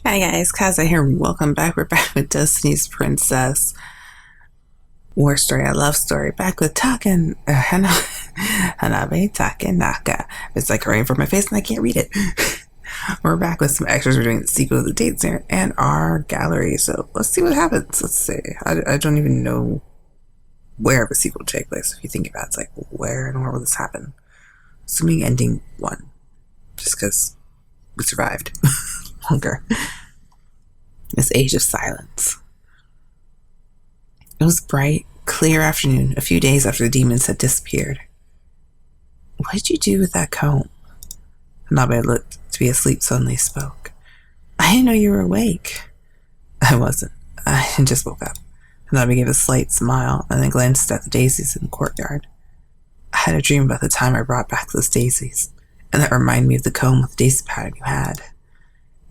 Hi guys, Kaza here. Welcome back. We're back with Destiny's Princess. War story, a love story. Back with Hanbei Takenaka. It's like crying from my face and I can't read it. We're back with some extras. We're doing the sequel of the date there and our gallery. So let's see what happens. Let's see. I don't even know where the sequel will take place. If you think about it, it's like, where and where will this happen? Assuming ending 1. Just because we survived longer. This age of silence. It was bright, clear afternoon, a few days after the demons had disappeared. What did you do with that comb? Hanbei looked to be asleep, suddenly spoke. I didn't know you were awake. I wasn't. I just woke up. Hanbei gave a slight smile and then glanced at the daisies in the courtyard. I had a dream about the time I brought back those daisies, and that reminded me of the comb with the daisy pattern you had.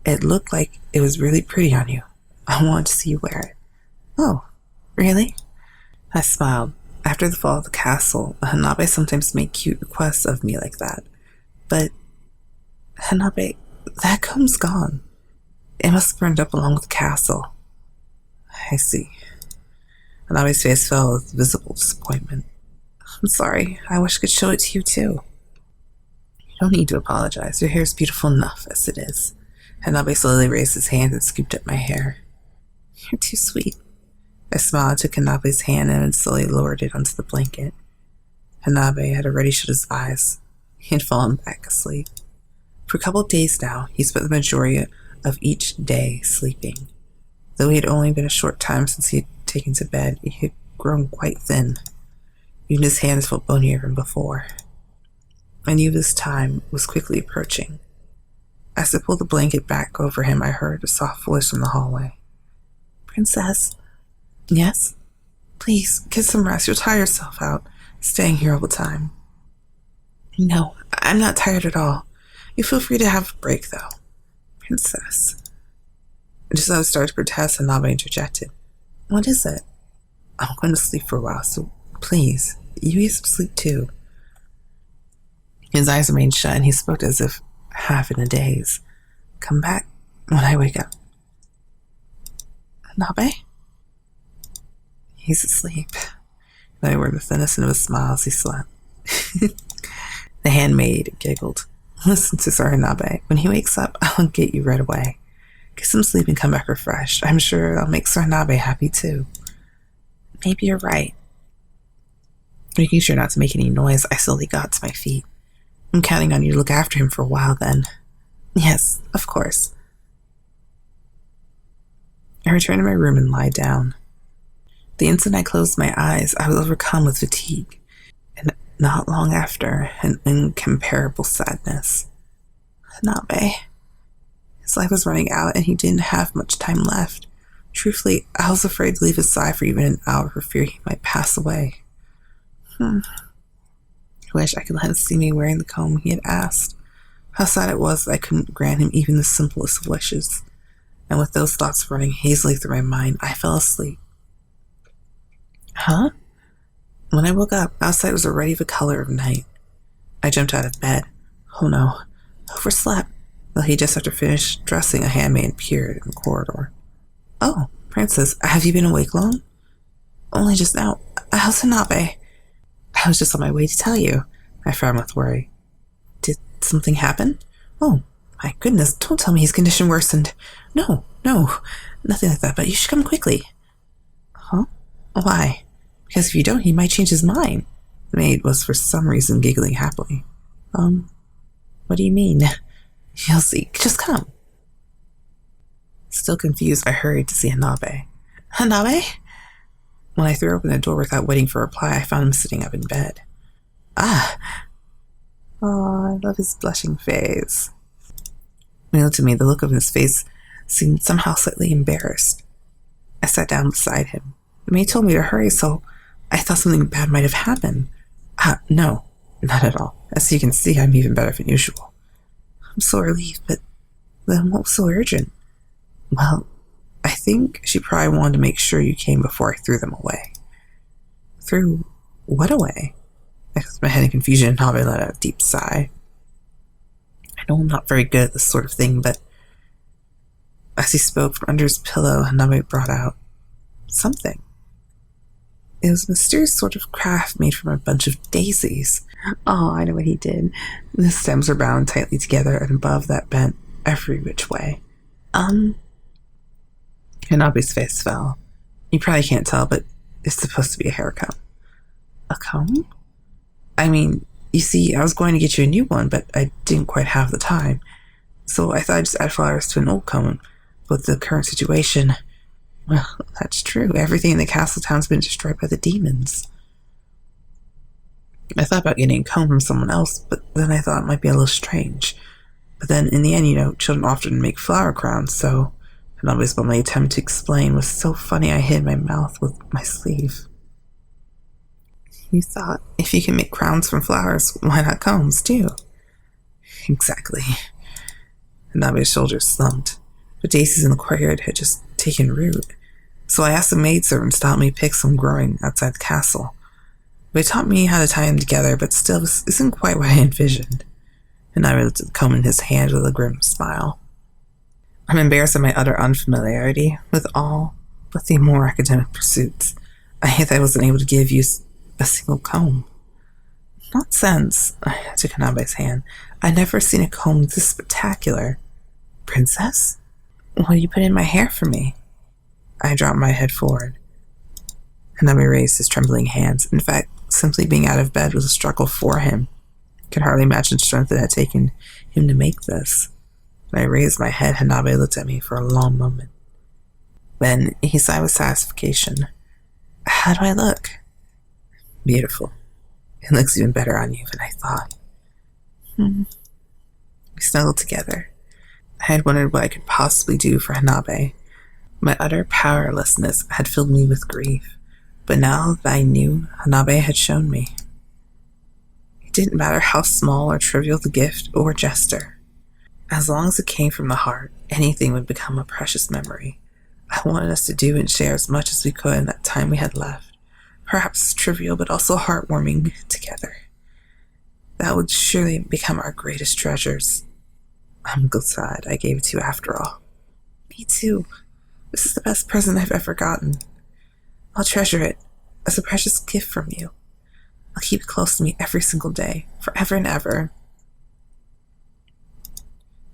It looked like it was really pretty on you. I wanted to see you wear it. Oh, really? I smiled. After the fall of the castle, Hanbei sometimes made cute requests of me like that. But, Hanbei, that comb's gone. It must have burned up along with the castle. I see. Hanbei's face fell with visible disappointment. I'm sorry. I wish I could show it to you too. You don't need to apologize. Your hair is beautiful enough as it is. Hanbei slowly raised his hand and scooped at my hair. You're too sweet. I smiled, took Hanbei's hand, and slowly lowered it onto the blanket. Hanbei had already shut his eyes. He had fallen back asleep. For a couple of days now, he spent the majority of each day sleeping. Though he had only been a short time since he had taken to bed, he had grown quite thin. Even his hands felt bonier than before. I knew this time was quickly approaching. As I pulled the blanket back over him, I heard a soft voice from the hallway. Princess? Yes? Please, get some rest. You'll tire yourself out, staying here all the time. No, I'm not tired at all. You feel free to have a break, though. Princess. Just as I started to protest, Hanbei interjected. What is it? I'm going to sleep for a while, so please, you get some sleep too. His eyes remained shut, and he spoke as if half in a daze. Come back when I wake up. Hanbei? He's asleep. They were the thinnest of his smiles. He slept. The handmaid giggled. Listen to Sir Hanbei. When he wakes up, I'll get you right away. Get some sleep and come back refreshed. I'm sure I'll make Sir Hanbei happy too. Maybe you're right. Making sure not to make any noise, I slowly got to my feet. I'm counting on you to look after him for a while then. Yes, of course. I returned to my room and lied down. The instant I closed my eyes, I was overcome with fatigue, and not long after, an incomparable sadness. Hanbei. His life was running out, and he didn't have much time left. Truthfully, I was afraid to leave his side for even an hour for fear he might pass away. I wish I could let him see me wearing the comb he had asked. How sad it was that I couldn't grant him even the simplest of wishes. And with those thoughts running hazily through my mind, I fell asleep. Huh? When I woke up, outside was already the color of night. I jumped out of bed. Oh no, overslept. Well, he just after finished dressing, a handmaid appeared in the corridor. Oh, Princess, have you been awake long? Only just now. How's Hanbei? I was just on my way to tell you. I frowned with worry. Did something happen? Oh, my goodness, don't tell me his condition worsened. No, nothing like that, but you should come quickly. Huh? Why? Because if you don't, he might change his mind. The maid was for some reason giggling happily. What do you mean? You'll see. Just come. Still confused, I hurried to see Hanbei. Hanbei? When I threw open the door without waiting for a reply, I found him sitting up in bed. Ah! Oh, I love his blushing face. When he looked at me, the look of his face seemed somehow slightly embarrassed. I sat down beside him. The maid told me to hurry, so I thought something bad might have happened. No, not at all. As you can see, I'm even better than usual. I'm so relieved, but then what was so urgent? Well, I think she probably wanted to make sure you came before I threw them away. Threw what away? I shook my head in confusion and Hanbei let out a deep sigh. I know I'm not very good at this sort of thing, but I As he spoke from under his pillow, Hanbei brought out something. It was a mysterious sort of craft made from a bunch of daisies. Oh, I know what he did. The stems were bound tightly together, and above that bent every which way. Hanbei's face fell. You probably can't tell, but it's supposed to be a hair comb. A comb? I mean, you see, I was going to get you a new one, but I didn't quite have the time. So I thought I'd just add flowers to an old comb. But the current situation... Well, that's true. Everything in the castle town's been destroyed by the demons. I thought about getting a comb from someone else, but then I thought it might be a little strange. But then, in the end, children often make flower crowns, so... And obviously my attempt to explain was so funny I hid my mouth with my sleeve. You thought, if you can make crowns from flowers, why not combs, too? Exactly. Hanbei's shoulders slumped, but daisies in the courtyard had just taken root. So I asked the maidservants to help me pick some growing outside the castle. They taught me how to tie them together, but still, this isn't quite what I envisioned. Hanbei looked at the comb in his hand with a grim smile. I'm embarrassed at my utter unfamiliarity with all but the more academic pursuits. I hate that I wasn't able to give you a single comb. Nonsense. I took Hanbei's hand. I'd never seen a comb this spectacular. Princess? What do you put in my hair for me? I dropped my head forward. Hanbei raised his trembling hands. In fact, simply being out of bed was a struggle for him. I could hardly imagine the strength it had taken him to make this. When I raised my head, Hanbei looked at me for a long moment. Then he sighed with satisfaction. How do I look? Beautiful. It looks even better on you than I thought. We snuggled together. I had wondered what I could possibly do for Hanbei. My utter powerlessness had filled me with grief, but now that I knew, Hanbei had shown me. It didn't matter how small or trivial the gift or gesture. As long as it came from the heart, anything would become a precious memory. I wanted us to do and share as much as we could in that time we had left, perhaps trivial but also heartwarming together. That would surely become our greatest treasures. I'm glad I gave it to you after all. Me too. This is the best present I've ever gotten. I'll treasure it as a precious gift from you. I'll keep it close to me every single day, forever and ever.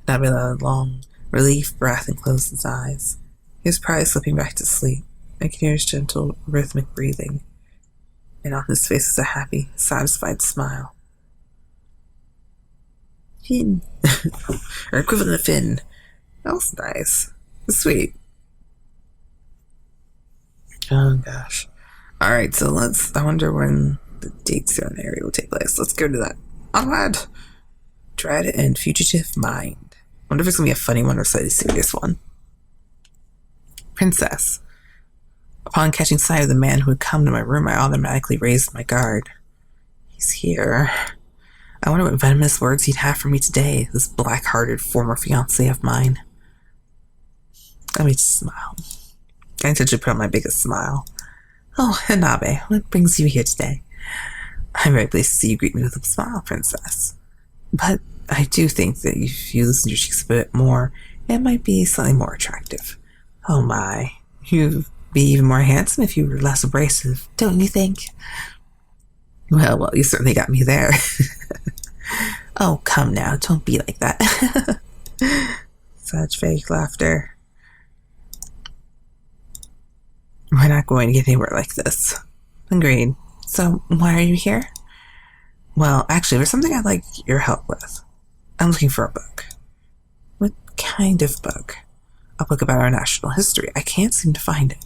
Hanbei let a long, relief breath and closed his eyes. He was probably slipping back to sleep. I could hear his gentle, rhythmic breathing, and on his face was a happy, satisfied smile. Fin. Or equivalent of fin. That was nice. Sweet. Oh gosh. Alright, so I wonder when the date ceremony will take place. Let's go to that. Onward! Dread and Fugitive Mind. I wonder if it's going to be a funny one or a slightly serious one. Princess. Upon catching sight of the man who had come to my room, I automatically raised my guard. He's here. I wonder what venomous words he'd have for me today, this black-hearted former fiancé of mine. Let me just smile. I intentionally put on my biggest smile. Oh, Hanbei, what brings you here today? I'm very pleased to see you greet me with a smile, Princess. But I do think that if you loosen your cheeks a bit more, it might be slightly more attractive. Oh my, you'd be even more handsome if you were less abrasive, don't you think? Well, you certainly got me there. Oh, come now, don't be like that. Such fake laughter. We're not going to get anywhere like this. Agreed. So, why are you here? Well, actually, there's something I'd like your help with. I'm looking for a book. What kind of book? A book about our national history. I can't seem to find it.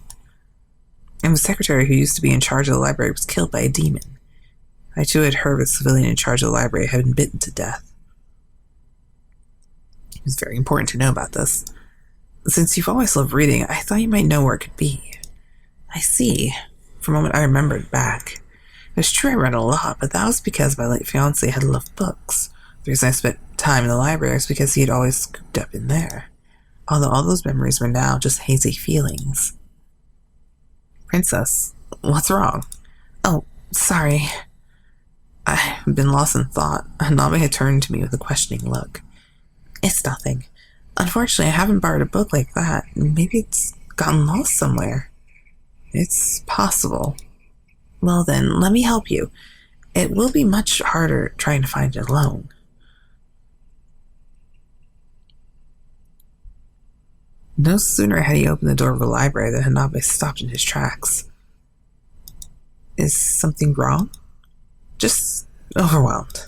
And the secretary who used to be in charge of the library was killed by a demon. I too had heard the civilian in charge of the library had been bitten to death. It was very important to know about this. Since you've always loved reading, I thought you might know where it could be. I see. For a moment I remembered back. It's true I read a lot, but that was because my late fiancé had loved books. The reason I spent time in the library was because he had always scooped up in there. Although all those memories were now just hazy feelings. Princess, what's wrong? Oh, sorry. I've been lost in thought. Hanbei had turned to me with a questioning look. It's nothing. Unfortunately, I haven't borrowed a book like that. Maybe it's gotten lost somewhere. It's possible. Well then, let me help you. It will be much harder trying to find it alone. No sooner had he opened the door of the library than Hanbei stopped in his tracks. Is something wrong? Just overwhelmed.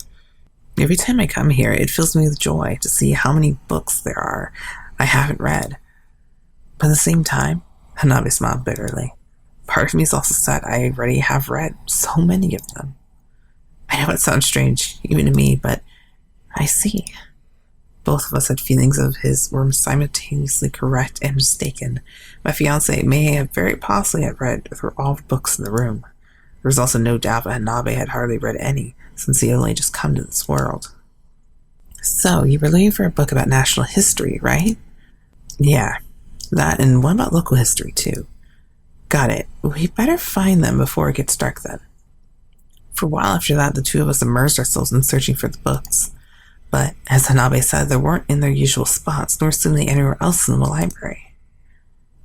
Every time I come here, it fills me with joy to see how many books there are I haven't read. But at the same time, Hanbei smiled bitterly. Part of me is also sad I already have read so many of them. I know it sounds strange, even to me, but I see. Both of us had feelings of his were simultaneously correct and mistaken. My fiancé may have very possibly have read through all the books in the room. There was also no doubt that Hanbei had hardly read any, since he had only just come to this world. So, you were looking for a book about national history, right? Yeah, that, and one about local history, too. Got it. We better find them before it gets dark then. For a while after that, the two of us immersed ourselves in searching for the books. But, as Hanbei said, they weren't in their usual spots, nor seemingly anywhere else in the library.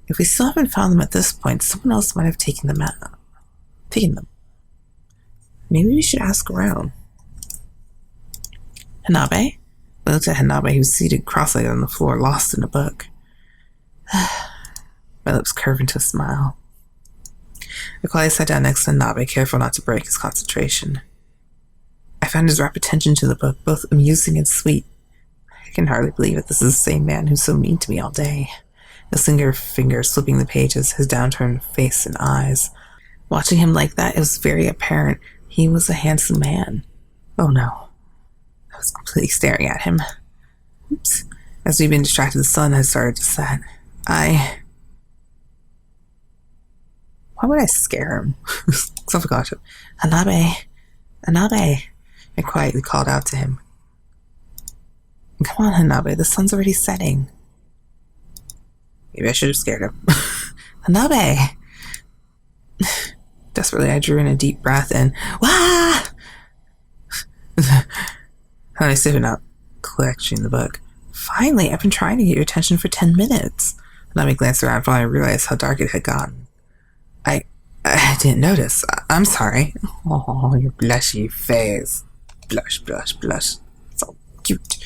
If we still haven't found them at this point, someone else might have taken them. Maybe we should ask around. Hanbei? I looked at Hanbei, who was seated cross-legged on the floor, lost in a book. My lips curved into a smile. I quietly sat down next to Hanbei, careful not to break his concentration. I found his rapt attention to the book both amusing and sweet. I can hardly believe that this is the same man who's so mean to me all day. His singular fingers slipping the pages, his downturned face and eyes. Watching him like that, it was very apparent he was a handsome man. Oh no. I was completely staring at him. Oops. As we'd been distracted, the sun had started to set. Why would I scare him? So I forgot him. Hanbei. I quietly called out to him. Come on, Hanbei, the sun's already setting. Maybe I should have scared him. Hanbei! Desperately, I drew in a deep breath and wah! I stood up, clutching the book. Finally, I've been trying to get your attention for 10 minutes. Hanbei glanced around, finally realized how dark it had gotten. I didn't notice. I'm sorry. Oh, your blushy face. Blush. So cute.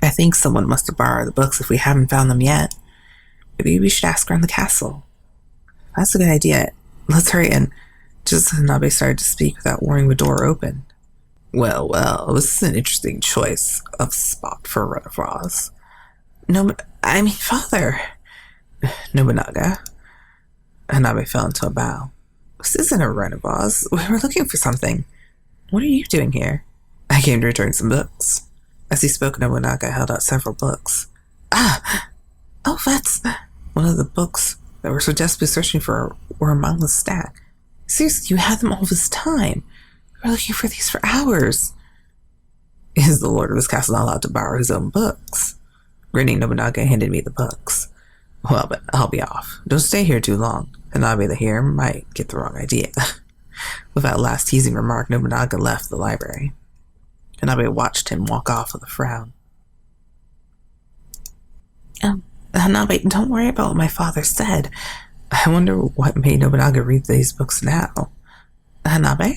I think someone must have borrowed the books if we haven't found them yet. Maybe we should ask around the castle. That's a good idea. Let's hurry in. Just as Hanbei started to speak without warning, the door opened. Well, this is an interesting choice of spot for a run of Ross. Father. Nobunaga. Hanbei fell into a bow. This isn't a run of Oz. We were looking for something. What are you doing here? I came to return some books. As he spoke, Nobunaga held out several books. That's one of the books that we're so desperately searching for were among the stack. Seriously, you had them all this time. We were looking for these for hours. Is the lord of this castle not allowed to borrow his own books? Grinning, Nobunaga handed me the books. Well, but I'll be off. Don't stay here too long. Hanbei the here might get the wrong idea. With that last teasing remark, Nobunaga left the library. Hanbei watched him walk off with a frown. Hanbei, don't worry about what my father said. I wonder what made Nobunaga read these books now. Hanbei?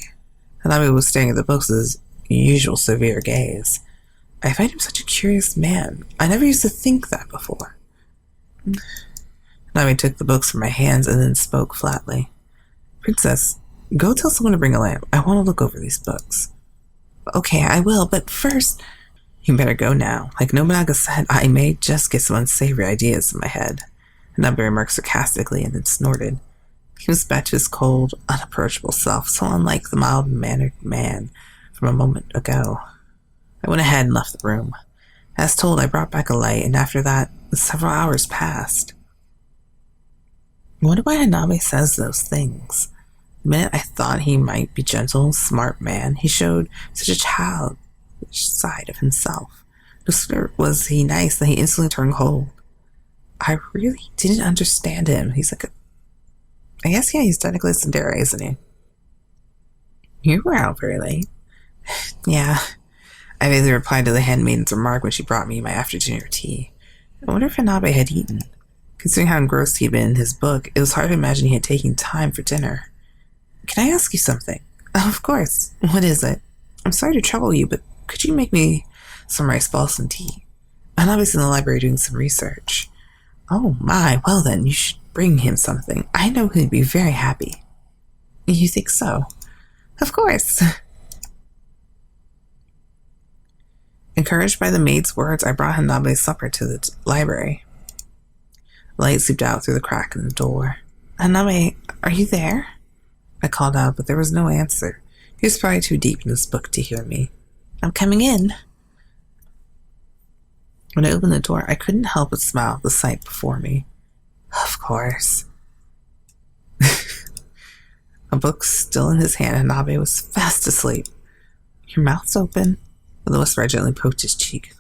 Hanbei was staring at the books with his usual severe gaze. I find him such a curious man. I never used to think that before. Hanbei took the books from my hands and then spoke flatly. Princess, go tell someone to bring a lamp. I want to look over these books. Okay, I will, but first... You better go now. Like Nobunaga said, I may just get some unsavory ideas in my head. Hanbei remarked sarcastically and then snorted. He was back to his cold, unapproachable self, so unlike the mild-mannered man from a moment ago. I went ahead and left the room. As told, I brought back a light, and after that, several hours passed. I wonder why Hanbei says those things. The minute I thought he might be gentle, smart man, he showed such a childish side of himself. No sooner was he nice than he instantly turned cold. I really didn't understand him. He's like I guess, he's technically a tsundere, isn't he? You were out very late. Yeah. I vaguely replied to the handmaiden's remark when she brought me my after-dinner tea. I wonder if Hanbei had eaten. Considering how engrossed he'd been in his book, it was hard to imagine he had taken time for dinner. Can I ask you something? Oh, of course. What is it? I'm sorry to trouble you, but could you make me some rice balls and tea? Hanbei's in the library doing some research. Oh my, well then, you should bring him something. I know he'd be very happy. You think so? Of course. Encouraged by the maid's words, I brought Hanbei's supper to the library. Light seeped out through the crack in the door. Hanbei, are you there? I called out, but there was no answer. He was probably too deep in his book to hear me. I'm coming in. When I opened the door, I couldn't help but smile at the sight before me. Of course. A book still in his hand, and Hanbei was fast asleep. Your mouth's open. The whisper, I gently poked his cheek.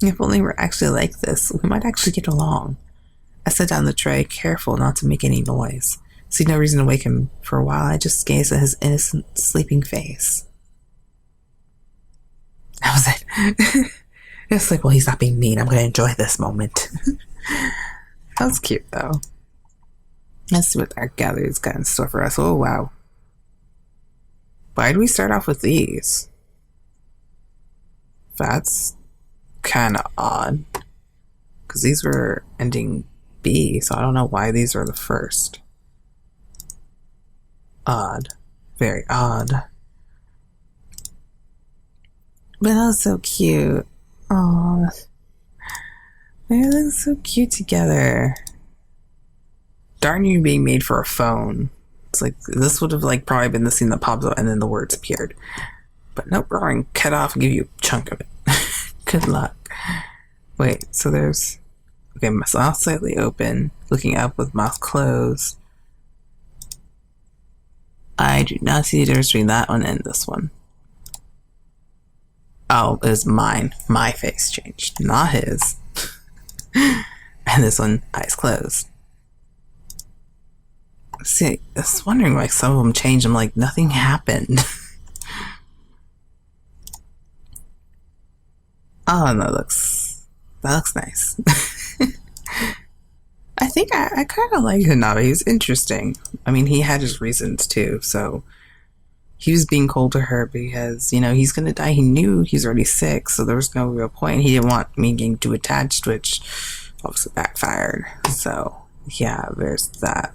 If only we were actually like this, we might actually get along. I set down the tray, careful not to make any noise. See no reason to wake him for a while. I just gazed at his innocent, sleeping face. That was it. It's like, well, he's not being mean. I'm going to enjoy this moment. That was cute, though. Let's see what our gallery's got in store for us. Oh, wow. Why did we start off with these? That's kind of odd. Because these were ending B, so I don't know why these are the first. Odd. Very odd. But that was so cute. Aww. They look so cute together. Darn you being made for a phone. It's like, this would have like probably been the scene that pops up and then the words appeared. But nope, we're going to cut off and give you a chunk of it. Good luck. Wait, so there's... Okay, mouth slightly open, looking up with mouth closed. I do not see the difference between that one and this one. Oh, it was mine. My face changed, not his. And this one, eyes closed. See, I was wondering, like, some of them changed. I'm like, nothing happened. Oh, and that looks nice. I think I kind of like Hanbei. He was interesting. I mean, he had his reasons too. So he was being cold to her because, you know, he's going to die. He knew he's already sick, so there was no real point. He didn't want me getting too attached, which obviously backfired. So yeah, there's that.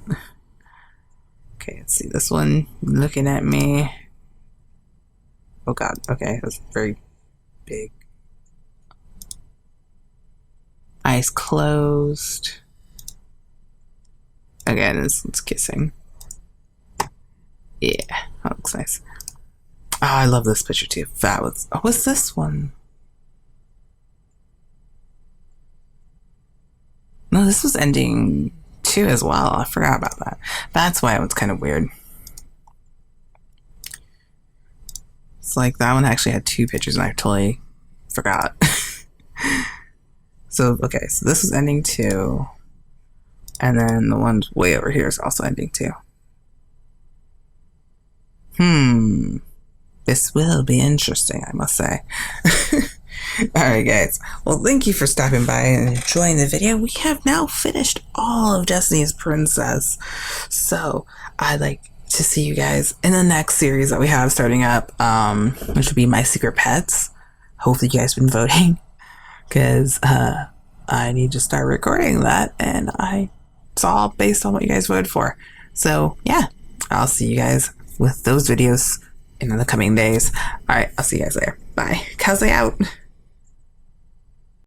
Okay, let's see. This one looking at me. Oh god. Okay, that's very big. Eyes closed. Again, it's kissing. Yeah, that looks nice. Oh, I love this picture too. That was... Oh, what's this one? No, this was ending 2 as well. I forgot about that. That's why it was kind of weird. It's like that one actually had 2 pictures and I totally forgot. So, okay, so this is ending 2. And then the one way over here is also ending 2. This will be interesting, I must say. Alright guys, well thank you for stopping by and enjoying the video. We have now finished all of Destiny's Princess. So, I'd like to see you guys in the next series that we have starting up, which will be My Secret Pets. Hopefully you guys have been voting. Because I need to start recording that, and it's all based on what you guys voted for. So yeah, I'll see you guys with those videos in the coming days. Alright, I'll see you guys later. Bye. Kaze out.